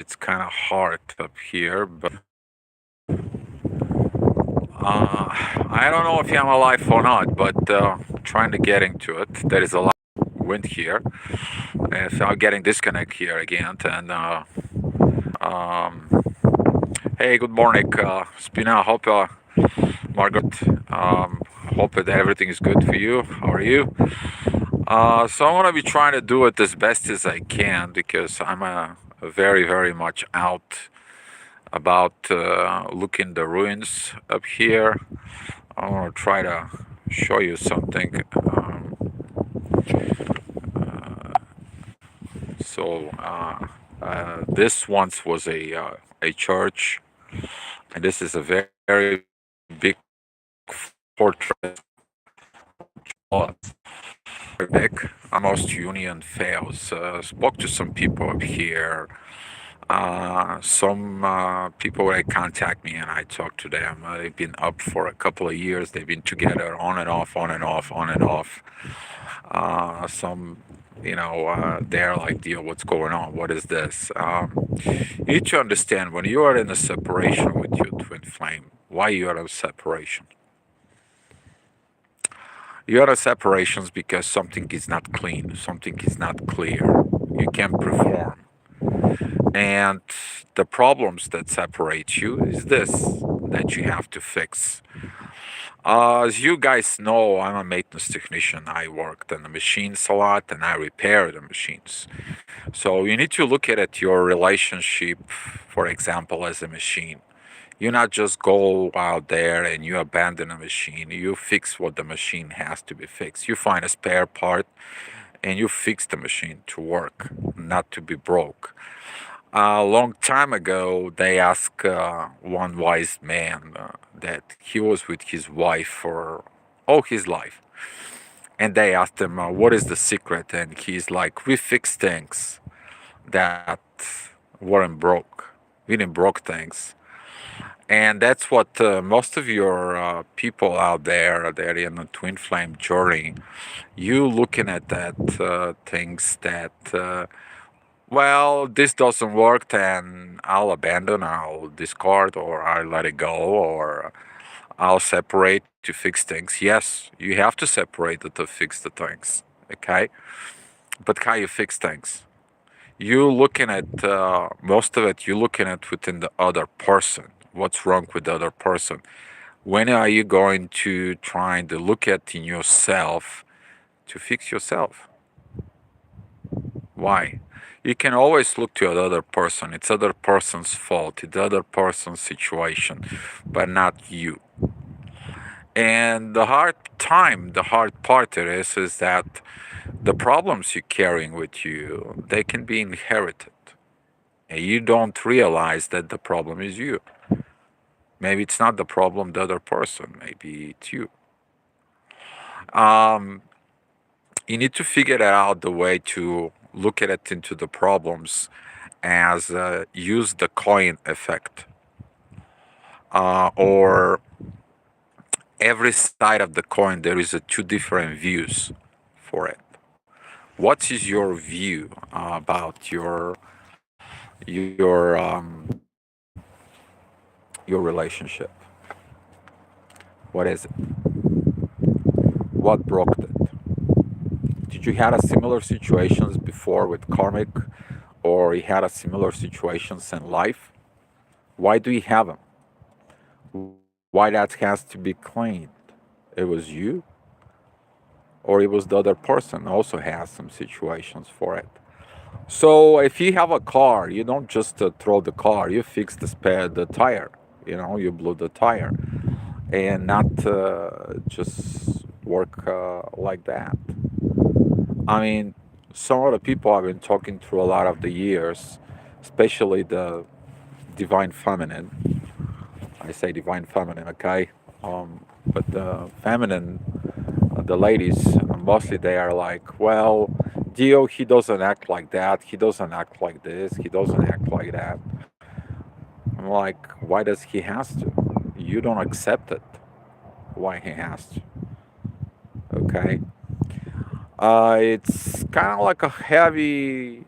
it's kind of hard up here, but I don't know if I'm alive or not, but trying to get into it. There is a lot of wind here, and so I'm getting disconnect here again. And hey, good morning, Spina. Hope Margaret. Hope that everything is good for you. How are you? So I'm gonna be trying to do it as best as I can because I'm very, very much out about looking the ruins up here. I want to try to show you something. This once was a church, and this is a very big fortress. Very big. Almost Union fails. Spoke to some people up here. Some people they contact me and I talk to them. They've been up for a couple of years. They've been together on and off, on and off, on and off. Some, they're like, deal, what's going on? What is this? You need to understand when you are in a separation with your twin flame, why you are in separation. You are in separations because something is not clean, something is not clear. You can't perform. And the problems that separate you is this that you have to fix. As you guys know, I'm a maintenance technician. I worked on the machines a lot and I repair the machines. So you need to look at your relationship, for example, as a machine. You not just go out there and you abandon a machine. You fix what the machine has to be fixed. You find a spare part and you fix the machine to work, not to be broke. A long time ago, they asked one wise man that he was with his wife for all his life. And they asked him, what is the secret? And he's like, we fix things that weren't broke. We didn't broke things. And that's what most of your people out there, they're in a twin flame journey. You looking at that things that well, this doesn't work, then I'll abandon, I'll discard, or I'll let it go, or I'll separate to fix things. Yes, you have to separate it to fix the things, okay? But how you fix things? You looking at most of it, you looking at within the other person. What's wrong with the other person? When are you going to try to look at in yourself to fix yourself? Why? You can always look to another person. It's other person's fault. It's other person's situation, but not you. And the hard part is that the problems you're carrying with you, they can be inherited. And you don't realize that the problem is you. Maybe it's not the problem the other person. Maybe it's you. Um, you need to figure out the way to look at it into the problems as use the coin effect or every side of the coin there is a two different views for it. What is your view about your your relationship? What is it? What broke it? Did you had a similar situations before with karmic, or you had a similar situations in life? Why do you have them? Why that has to be cleaned? It was you, or it was the other person also has some situations for it. So if you have a car, you don't just throw the car, you fix the tire. You blew the tire, and not just work like that. I mean, some of the people I've been talking to a lot of the years, especially the divine feminine. I say divine feminine, okay? But the feminine, the ladies, mostly they are like, well, Dio, he doesn't act like that. He doesn't act like this. He doesn't act like that. I'm like, why does he has to? You don't accept it. Why he has to? Okay. It's kind of like a heavy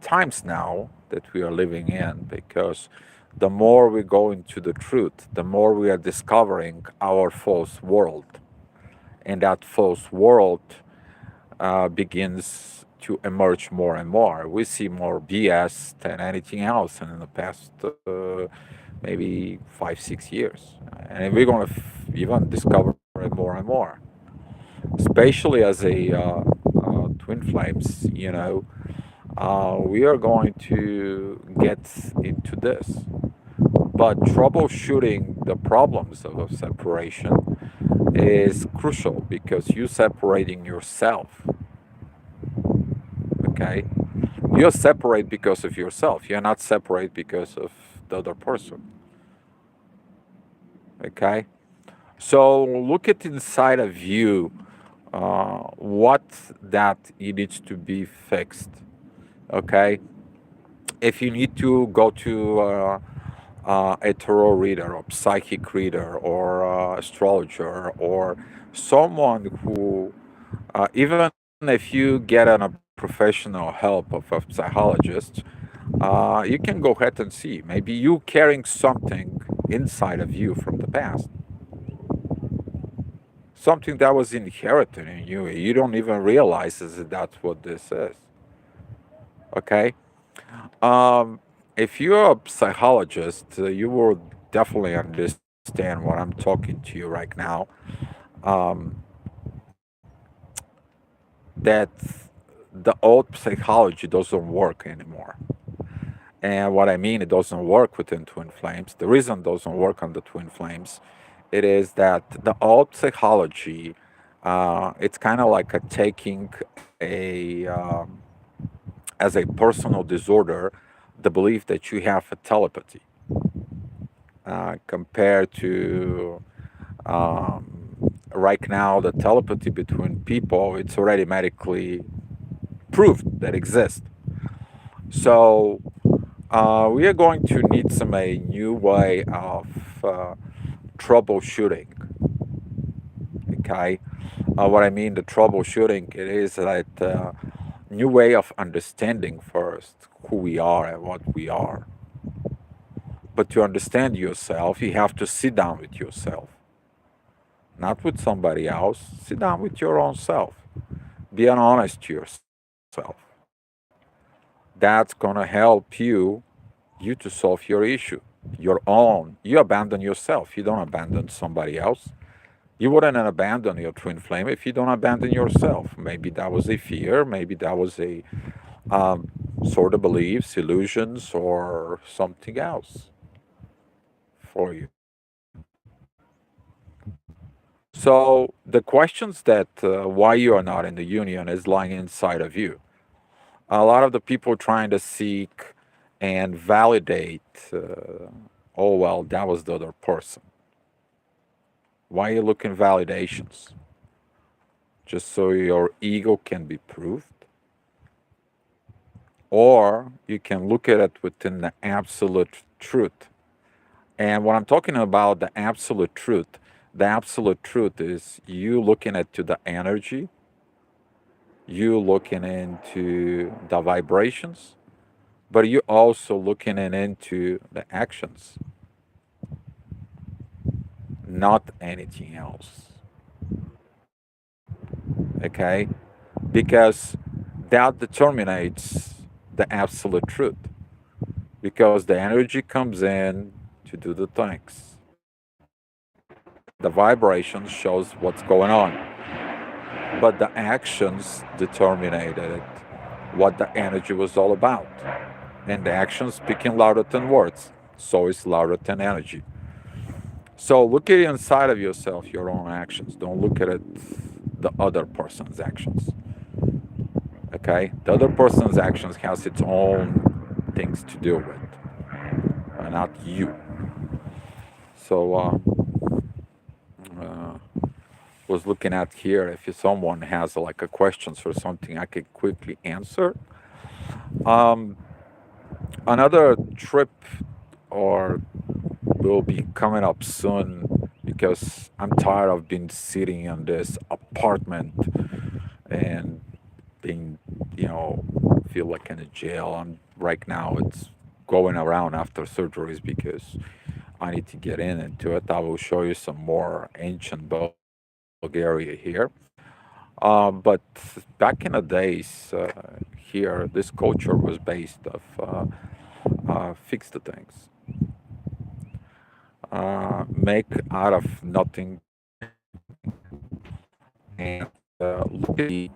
times now that we are living in, because the more we go into the truth, the more we are discovering our false world. And that false world begins to emerge more and more. We see more BS than anything else in the past maybe 5, 6 years. And we're going to even discover it more and more, especially as a twin flames, we are going to get into this. But troubleshooting the problems of a separation is crucial because you're separating yourself. Okay? You're separate because of yourself. You're not separate because of the other person. Okay? So look at inside of you what that it needs to be fixed. Okay? If you need to go to a tarot reader or psychic reader or astrologer or someone who, even if you get a professional help of a psychologist, you can go ahead and see. Maybe you carrying something inside of you from the past, something that was inherited in you. You don't even realize that that's what this is. Okay? Um, if you're a psychologist, you will definitely understand what I'm talking to you right now. Um, that the old psychology doesn't work anymore. And what I mean, it doesn't work within twin flames. The reason it doesn't work on the twin flames, it is that the old psychology, it's kind of like a taking a as a personal disorder, the belief that you have a telepathy, compared to right now the telepathy between people, it's already medically proved that exists. So we are going to need a new way of troubleshooting. Okay, what I mean the troubleshooting, it is that new way of understanding first who we are and what we are. But to understand yourself, you have to sit down with yourself, not with somebody else. Sit down with your own self. Be honest to yourself. That's gonna help you to solve your issue, your own. You abandon yourself. You don't abandon somebody else. You wouldn't abandon your twin flame if you don't abandon yourself. Maybe that was a fear. Maybe that was a sort of beliefs, illusions, or something else for you. So the questions that why you are not in the union is lying inside of you. A lot of the people trying to seek and validate, oh well, that was the other person. Why are you looking validations? Just so your ego can be proved? Or you can look at it within the absolute truth. And when I'm talking about the absolute truth is you looking into the energy, you looking into the vibrations, but you also looking into the actions, not anything else. Okay? Because that determines the absolute truth. Because the energy comes in to do the things. The vibration shows what's going on. But the actions determined it, what the energy was all about. And the actions speaking louder than words. So it's louder than energy. So look at inside of yourself, your own actions. Don't look at it, the other person's actions. Okay? The other person's actions has its own things to deal with, not you. So was looking at here if someone has like a questions or something I could quickly answer. Another trip or will be coming up soon because I'm tired of being sitting in this apartment and being, feel like in a jail. I'm right now. It's going around after surgeries because I need to get into it. I will show you some more ancient Bulgaria here. But back in the days, here, this culture was based of fix the things, make out of nothing, and luckily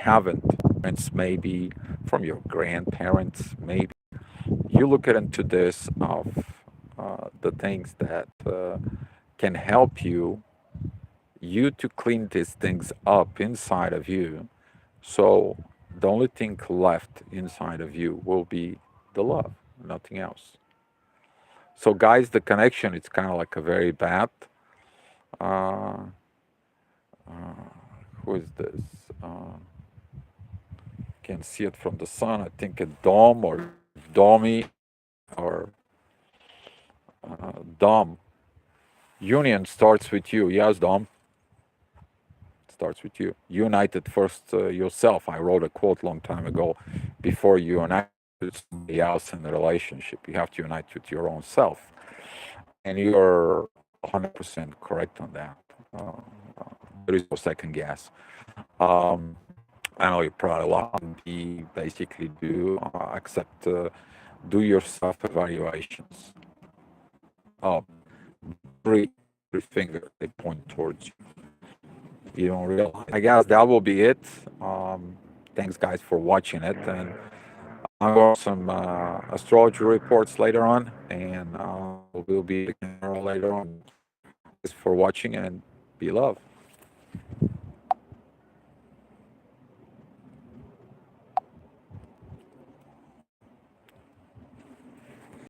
haven't parents maybe from your grandparents maybe you look into this of the things that can help you to clean these things up inside of you. So the only thing left inside of you will be the love, nothing else. So guys, the connection it's kind of like a very bad. Uh, who is this? Can see it from the sun. I think a dom or domi or dom. Union starts with you. Yes, dom starts with you. Unite it first yourself. I wrote a quote long time ago. Before you unite with somebody else in a relationship, you have to unite with your own self. And you're 100% correct on that. Uh, there is no second guess. Um, I know you probably a lot of people basically do accept do your self evaluations. Oh, three, three fingers they point towards you. You don't realize. I guess that will be it. Thanks, guys, for watching it, and I'll go some astrology reports later on, and we'll be later on. Thanks for watching, and be love.